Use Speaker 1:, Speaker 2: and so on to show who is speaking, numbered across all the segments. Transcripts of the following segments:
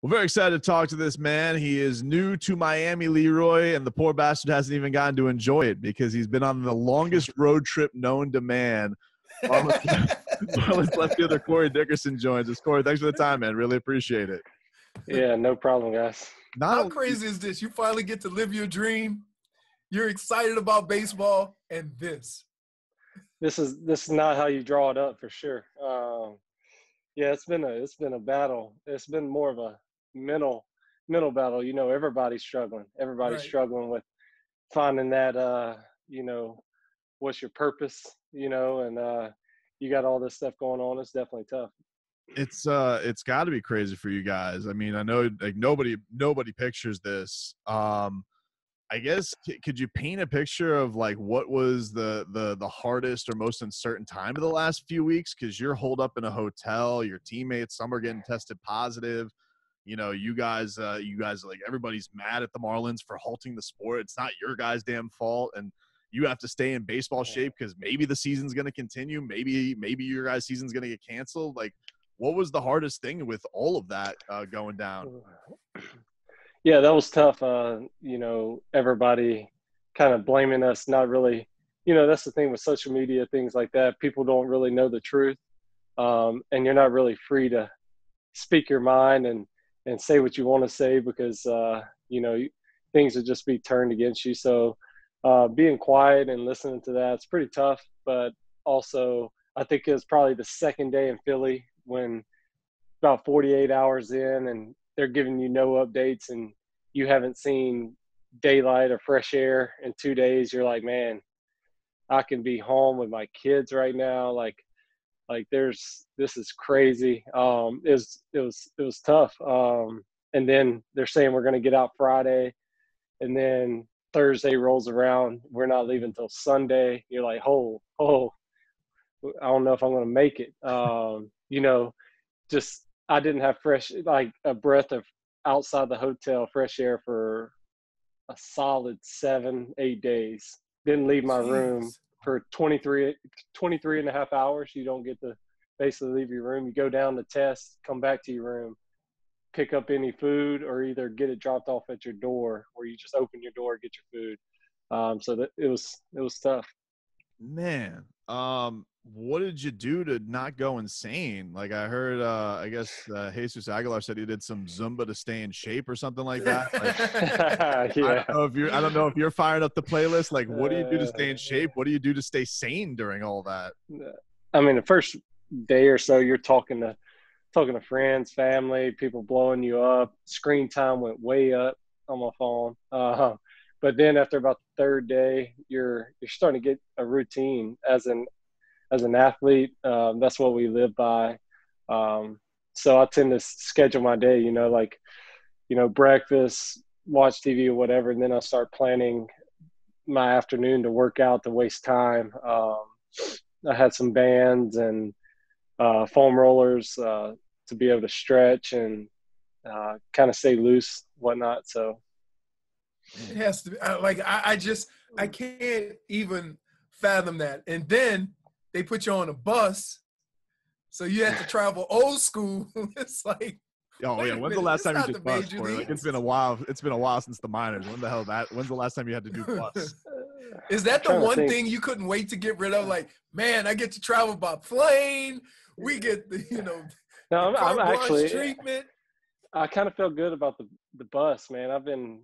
Speaker 1: Well, very excited to talk to this man. He is new to Miami, Leroy, and the poor bastard hasn't even gotten to enjoy it because he's been on the longest road trip known to man. Marlins left fielder Corey Dickerson joins us. Corey, thanks for the time, man. Really appreciate it.
Speaker 2: Yeah, no problem, guys.
Speaker 3: How crazy is this? You finally get to live your dream. You're excited about baseball, and this
Speaker 2: is not how you draw it up for sure. Yeah, it's been a battle. It's been more of a mental battle. You know, everybody's struggling. Everybody's
Speaker 3: Right.
Speaker 2: struggling with finding that. You know, what's your purpose? You know, and you got all this stuff going on. It's definitely tough.
Speaker 1: It's got to be crazy for you guys. I mean, I know like nobody pictures this. I guess could you paint a picture of like what was the hardest or most uncertain time of the last few weeks? Because you're holed up in a hotel, your teammates, some are getting tested positive. You know, you guys like everybody's mad at the Marlins for halting the sport. It's not your guys' damn fault, and you have to stay in baseball shape because maybe the season's going to continue. Maybe your guys' season's going to get canceled. Like, what was the hardest thing with all of that going down?
Speaker 2: Yeah, that was tough. You know, everybody kind of blaming us, not really. You know, that's the thing with social media, things like that. People don't really know the truth, and you're not really free to speak your mind and say what you want to say because you know, things would just be turned against you. So being quiet and listening to that, it's pretty tough. But also, I think it was probably the second day in Philly when about 48 hours in and they're giving you no updates and you haven't seen daylight or fresh air in 2 days. You're like, man, I can be home with my kids right now. Like this is crazy. It was tough. And then they're saying we're going to get out Friday, and then Thursday rolls around. We're not leaving until Sunday. You're like, oh, I don't know if I'm going to make it. You know, just I didn't have like a breath of outside the hotel fresh air for a solid 7-8 days. Didn't leave my room for 23 and a half hours. You don't get to basically leave your room. You go down to test, come back to your room, pick up any food, or either get it dropped off at your door, or you just open your door, get your food. So that it was tough.
Speaker 1: Man, what did you do to not go insane? Like I heard, I guess Jesus Aguilar said he did some Zumba to stay in shape or something like that. Like,
Speaker 2: Yeah.
Speaker 1: I don't know if you're firing up the playlist. Like, what do you do to stay in shape? What do you do to stay sane during all that?
Speaker 2: I mean, the first day or so, you're talking to friends, family, people blowing you up. Screen time went way up on my phone. But then after about the third day, you're starting to get a routine as an athlete. That's what we live by. So I tend to schedule my day, you know, like, you know, breakfast, watch TV or whatever. And then I start planning my afternoon to work out, to waste time. I had some bands and foam rollers to be able to stretch and kind of stay loose, whatnot. So
Speaker 3: it has to be like I can't even fathom that. And then they put you on a bus, so you have to travel old school. It's like,
Speaker 1: oh yeah, when's the last time you did bus? Like it's been a while. It's been a while since the minors. When's the last time you had to do bus?
Speaker 3: Is that the one thing you couldn't wait to get rid of? Like, man, I get to travel by plane. We get the, you know,
Speaker 2: no, I'm actually
Speaker 3: treatment.
Speaker 2: I kind of feel good about the bus, man. I've been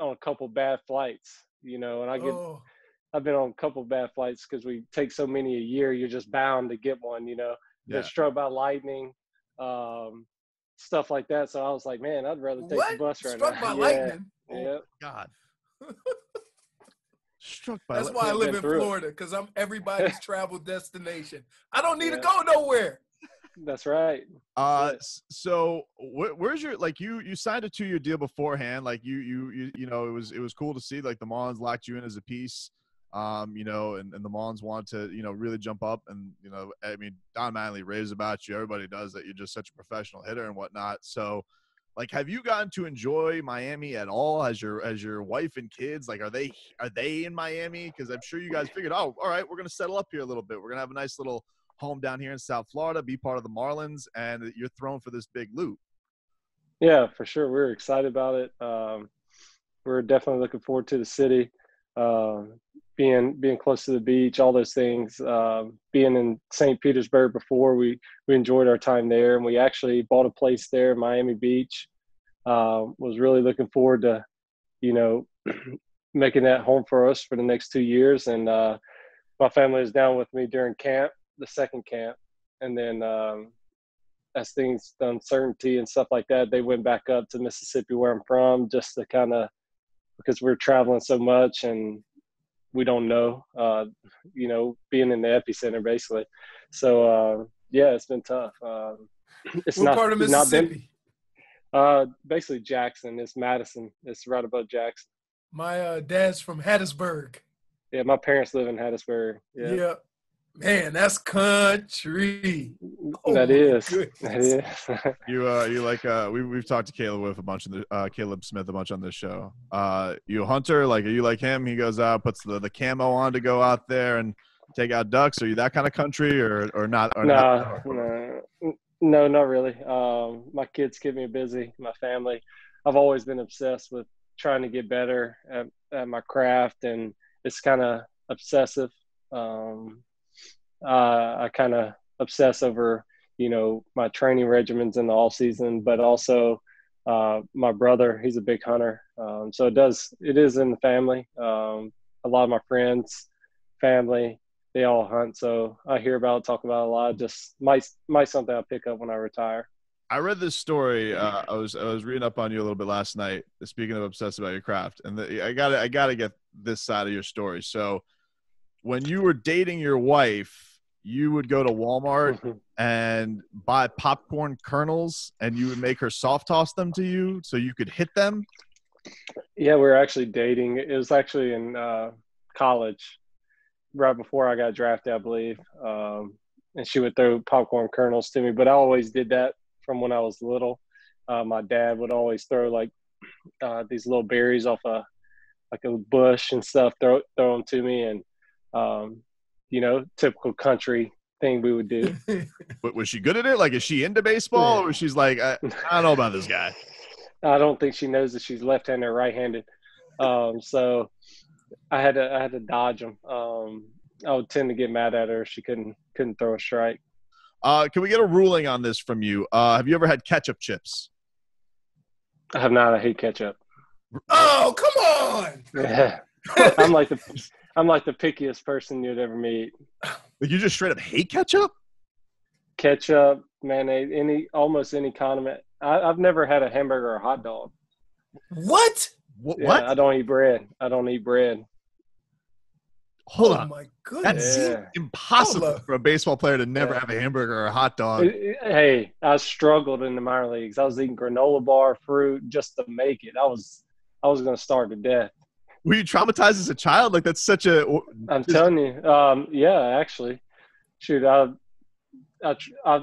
Speaker 2: on a couple bad flights, you know, and I've been on a couple bad flights because we take so many a year. You're just bound to get one, you know.
Speaker 1: Yeah.
Speaker 2: They're struck by lightning, stuff like that. So I was like, man, I'd rather take the bus right now.
Speaker 3: Struck by lightning?
Speaker 2: Yeah.
Speaker 1: Oh, God. Struck by
Speaker 3: That's why I live in Florida, because I'm everybody's travel destination. I don't need to go nowhere.
Speaker 2: That's right.
Speaker 1: So where's your, like, you signed a 2-year deal beforehand. Like you know, it was cool to see like the Marlins locked you in as a piece, you know, and the Marlins wanted to, you know, really jump up. And, you know, I mean, Don Manley raves about you. Everybody does that. You're just such a professional hitter and whatnot. So, like, have you gotten to enjoy Miami at all as your wife and kids? Like, are they in Miami? Because I'm sure you guys figured, oh, all right, we're going to settle up here a little bit. We're going to have a nice little home down here in South Florida, be part of the Marlins, and you're thrown for this big loot.
Speaker 2: Yeah, for sure. We're excited about it. We're definitely looking forward to the city, um, being close to the beach, all those things. Being in St. Petersburg before, we enjoyed our time there, and we actually bought a place there in Miami Beach. Was really looking forward to, you know, making that home for us for the next 2 years. And my family is down with me during camp, the second camp, and then as things, the uncertainty and stuff like that, they went back up to Mississippi, where I'm from, just to kind of, because we're traveling so much and we don't know, being in the epicenter basically. So yeah, it's been tough. It's
Speaker 3: What
Speaker 2: not
Speaker 3: part of
Speaker 2: not been
Speaker 3: Mississippi?
Speaker 2: basically Jackson. It's Madison. It's right above Jackson.
Speaker 3: My dad's from Hattiesburg.
Speaker 2: Yeah, my parents live in Hattiesburg. Yeah,
Speaker 3: Yeah. Man, that's country. Oh
Speaker 2: that
Speaker 3: my
Speaker 2: is. That
Speaker 3: goodness.
Speaker 2: is.
Speaker 1: You like we've talked to Caleb with a bunch of the Caleb Smith a bunch on this show. You a hunter? Like, are you like him? He goes out, puts the camo on to go out there and take out ducks. Are you that kind of country or not? Or not?
Speaker 2: Nah, no, not really. My kids keep me busy. My family. I've always been obsessed with trying to get better at my craft, and it's kind of obsessive. Um, I kind of obsess over, my training regimens in the off season, but also my brother. He's a big hunter, so it is in the family. A lot of my friends, family, they all hunt, so I hear about it, talk about it a lot. Just might something I'll pick up when I retire.
Speaker 1: I read this story. I was reading up on you a little bit last night. Speaking of obsessed about your craft, and I gotta get this side of your story. So, when you were dating your wife, you would go to Walmart and buy popcorn kernels, and you would make her soft toss them to you so you could hit them.
Speaker 2: Yeah, we were actually dating. It was actually in college, right before I got drafted, I believe. And she would throw popcorn kernels to me, but I always did that from when I was little. My dad would always throw like these little berries off a bush and stuff, throw them to me, and typical country thing we would do.
Speaker 1: But was she good at it? Like, is she into baseball, or was she's like, I don't know about this guy?
Speaker 2: I don't think she knows that she's left-handed or right-handed. So I had to dodge them. I would tend to get mad at her if she couldn't throw a strike.
Speaker 1: Can we get a ruling on this from you? Have you ever had ketchup chips?
Speaker 2: I have not. I hate ketchup.
Speaker 3: Oh, come on.
Speaker 2: Yeah. I'm like the pickiest person you'd ever meet.
Speaker 1: Like, you just straight up hate ketchup?
Speaker 2: Ketchup, mayonnaise, almost any condiment. I've never had a hamburger or a hot dog.
Speaker 3: What?
Speaker 1: What?
Speaker 2: Yeah,
Speaker 1: What?
Speaker 2: I don't eat bread.
Speaker 1: Hold
Speaker 3: Oh
Speaker 1: on.
Speaker 3: my
Speaker 1: That
Speaker 3: goodness.
Speaker 1: seems
Speaker 2: Yeah.
Speaker 1: impossible for a baseball player to never have a hamburger or a hot dog.
Speaker 2: Hey, I struggled in the minor leagues. I was eating granola bar, fruit just to make it. I was going to starve to death.
Speaker 1: Were you traumatized as a child? Like, that's such a.
Speaker 2: I'm telling you. Yeah, actually, shoot, I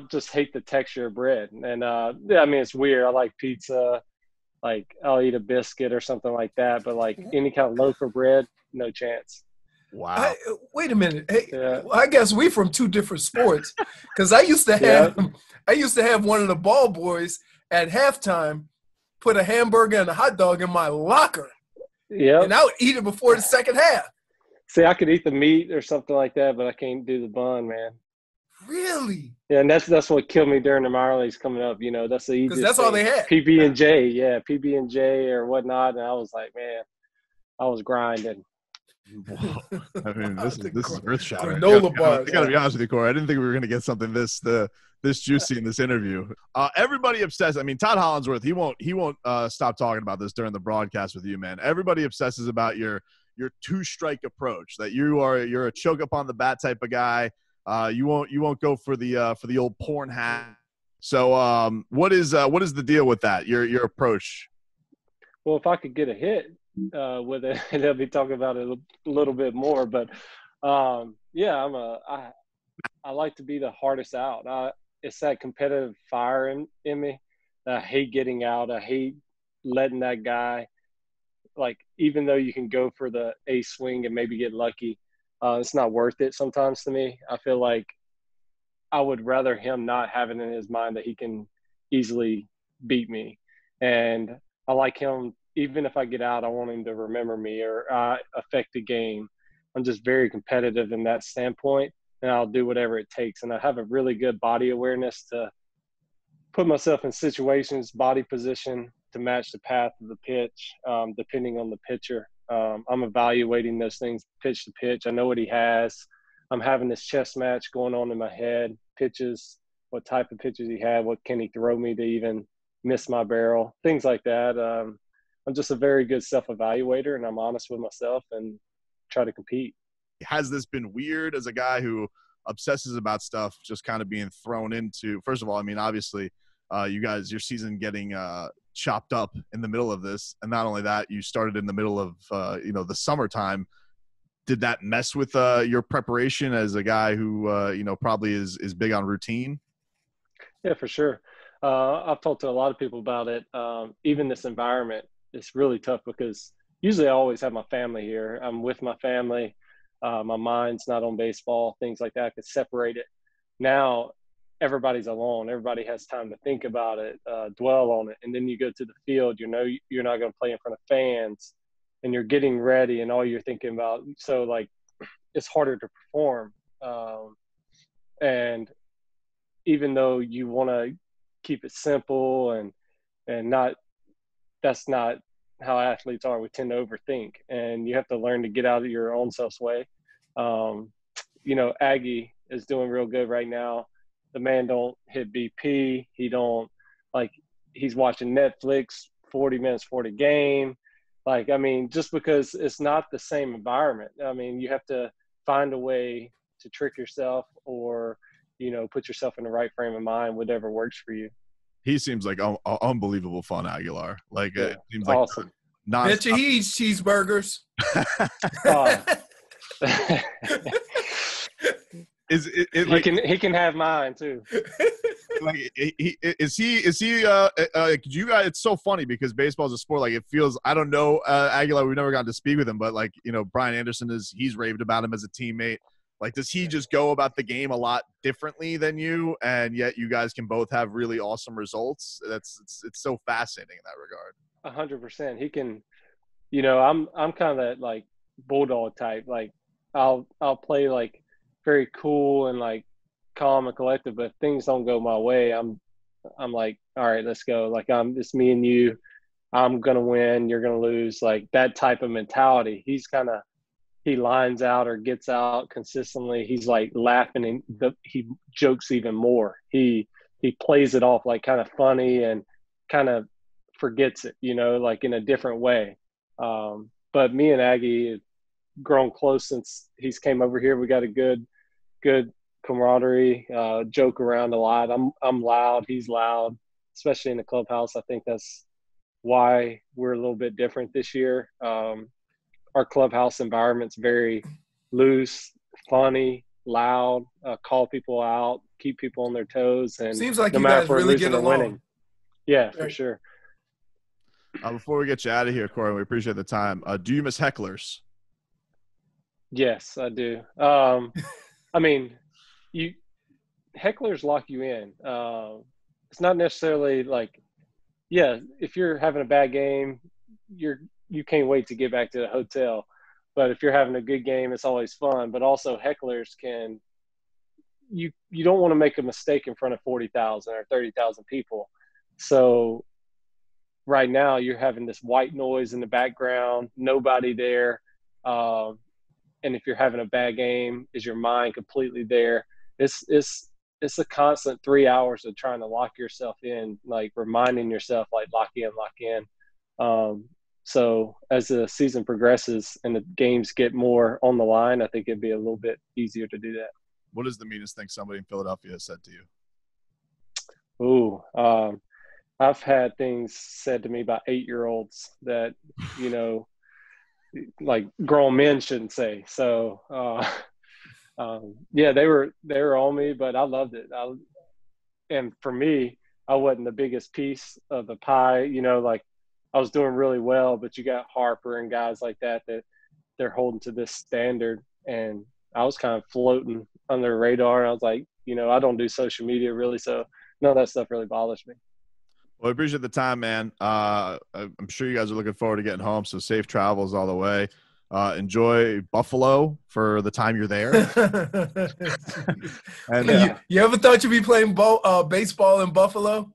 Speaker 2: just hate the texture of bread, and yeah, I mean, it's weird. I like pizza. Like, I'll eat a biscuit or something like that, but like any kind of loaf of bread, no chance.
Speaker 1: Wow.
Speaker 3: Wait a minute. Hey,
Speaker 2: Yeah.
Speaker 3: I guess we from two different sports. Because I used to have one of the ball boys at halftime put a hamburger and a hot dog in my locker,
Speaker 2: Yeah.
Speaker 3: and I would eat it before the second half.
Speaker 2: See, I could eat the meat or something like that, but I can't do the bun, man.
Speaker 3: Really?
Speaker 2: Yeah, and that's what killed me during the minor leagues coming up. That's the easiest.
Speaker 3: Because that's all they had.
Speaker 2: PB and J, yeah, PB and J or whatnot, and I was like, man, I was grinding.
Speaker 1: Whoa. I mean, this is earth shattering.
Speaker 3: Granola bars.
Speaker 1: I gotta be honest with you, Corey. I didn't think we were gonna get something this juicy in this interview. Everybody obsessed. I mean, Todd Hollandsworth. He won't stop talking about this during the broadcast with you, man. Everybody obsesses about your two-strike approach. That you're a choke up on the bat type of guy. You won't go for the old porn hat. So what is the deal with that? Your approach?
Speaker 2: Well, if I could get a hit with it, they'll be talking about it a little bit more. But yeah, I like to be the hardest out. It's that competitive fire in me. I hate getting out. I hate letting that guy, like, even though you can go for the ace swing and maybe get lucky, it's not worth it sometimes to me. I feel like I would rather him not have it in his mind that he can easily beat me. And I like him. Even if I get out, I want him to remember me or affect the game. I'm just very competitive in that standpoint, and I'll do whatever it takes. And I have a really good body awareness to put myself in situations, body position to match the path of the pitch, depending on the pitcher. I'm evaluating those things pitch to pitch. I know what he has. I'm having this chess match going on in my head, pitches, what type of pitches he had, what can he throw me to even miss my barrel, things like that. I'm just a very good self-evaluator, and I'm honest with myself and try to compete.
Speaker 1: Has this been weird as a guy who obsesses about stuff just kind of being thrown into, first of all, I mean, obviously you guys, your season getting chopped up in the middle of this. And not only that, you started in the middle of, the summertime. Did that mess with your preparation as a guy who, probably is big on routine?
Speaker 2: Yeah, for sure. I've talked to a lot of people about it. Even this environment is really tough because usually I always have my family here. I'm with my family. My mind's not on baseball, things like that. I could separate it. Now everybody's alone. Everybody has time to think about it, dwell on it. And then you go to the field, you're not going to play in front of fans and you're getting ready and all you're thinking about. So like, it's harder to perform. And even though you want to keep it simple and not, that's not how athletes are. We tend to overthink, and you have to learn to get out of your own self's way. Aggie is doing real good right now. The man don't hit BP. He's watching Netflix 40 minutes for the game. Just because it's not the same environment. You have to find a way to trick yourself or, put yourself in the right frame of mind, whatever works for you.
Speaker 1: He seems like unbelievable fun, Aguilar. It seems like
Speaker 2: awesome.
Speaker 3: Bet you he eats cheeseburgers.
Speaker 2: He can have mine too.
Speaker 1: Is he you guys, it's so funny because baseball is a sport, it feels, I don't know, Aguilar, we've never gotten to speak with him, but Brian Anderson he's raved about him as a teammate. Does he just go about the game a lot differently than you, and yet you guys can both have really awesome results? It's so fascinating in that regard.
Speaker 2: 100%. He can, I'm kind of that bulldog type. I'll play very cool and calm and collected, but if things don't go my way, I'm like, all right, let's go. It's me and you. I'm gonna win. You're gonna lose. That type of mentality. He lines out or gets out consistently. He's laughing and he jokes even more. He plays it off kind of funny and kind of forgets it, in a different way. But me and Aggie have grown close since he's came over here. We got a good camaraderie, joke around a lot. I'm loud. He's loud, especially in the clubhouse. I think that's why we're a little bit different this year. Our clubhouse environment's very loose, funny, loud, call people out, keep people on their toes. And
Speaker 3: seems like you guys really get along. Winning.
Speaker 2: Yeah, for sure.
Speaker 1: Before we get you out of here, Corey, we appreciate the time. Do you miss hecklers?
Speaker 2: Yes, I do. Hecklers lock you in. It's not necessarily if you're having a bad game, you can't wait to get back to the hotel. But if you're having a good game, it's always fun. But also hecklers you don't want to make a mistake in front of 40,000 or 30,000 people. So right now you're having this white noise in the background, nobody there. And if you're having a bad game, is your mind completely there? It's a constant 3 hours of trying to lock yourself in, reminding yourself, lock in. So as the season progresses and the games get more on the line, I think it'd be a little bit easier to do that.
Speaker 1: What is the meanest thing somebody in Philadelphia has said to you?
Speaker 2: Ooh, I've had things said to me by 8-year-olds that, grown men shouldn't say. So, they were on me, but I loved it. And for me, I wasn't the biggest piece of the pie, I was doing really well, but you got Harper and guys like that they're holding to this standard. And I was kind of floating under the radar. I was like, I don't do social media really. So none of that stuff really bothers me.
Speaker 1: Well, I appreciate the time, man. I'm sure you guys are looking forward to getting home, so safe travels all the way. Enjoy Buffalo for the time you're there. And
Speaker 3: you ever thought you'd be playing baseball in Buffalo?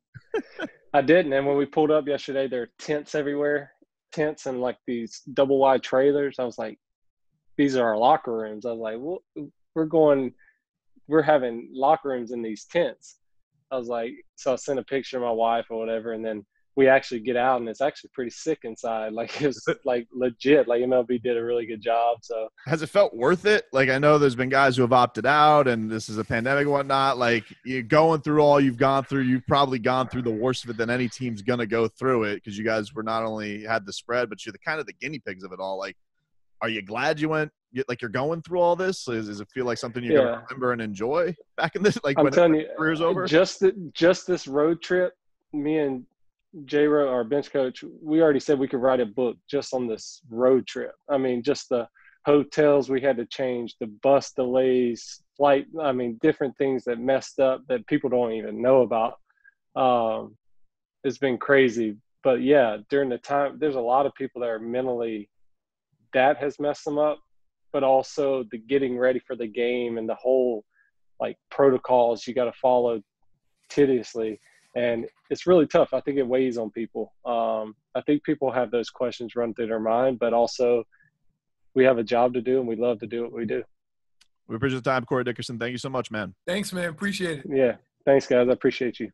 Speaker 2: I didn't. And when we pulled up yesterday, there are tents everywhere, tents and like these double wide trailers. I was like, these are our locker rooms. I was like, well, we're having locker rooms in these tents. I was like, so I sent a picture of my wife or whatever, and then we actually get out, and it's actually pretty sick inside. Like, it's like legit. Like, MLB did a really good job. So
Speaker 1: has it felt worth it? Like, I know there's been guys who have opted out, and this is a pandemic and whatnot. Like, you're going through all you've gone through. You've probably gone through the worst of it than any team's going to go through it, because you guys were not only had the spread, but you're the kind of the guinea pigs of it all. Like, are you glad you went? Like, you're going through all this? Does it feel like something you're going to remember and enjoy back in this? Like,
Speaker 2: I'm telling you,
Speaker 1: career's over.
Speaker 2: Just this road trip, me and J-Ro, our bench coach, we already said we could write a book just on this road trip. I mean, just the hotels we had to change, the bus delays, flight. I mean, different things that messed up that people don't even know about. It's been crazy. But yeah, during the time, there's a lot of people that are mentally, that has messed them up. But also the getting ready for the game and the whole like protocols you got to follow tediously. And it's really tough. I think it weighs on people. I think people have those questions run through their mind, but also we have a job to do and we love to do what we do.
Speaker 1: We appreciate the time, Corey Dickerson. Thank you so much, man.
Speaker 3: Thanks, man. Appreciate it.
Speaker 2: Yeah. Thanks, guys. I appreciate you.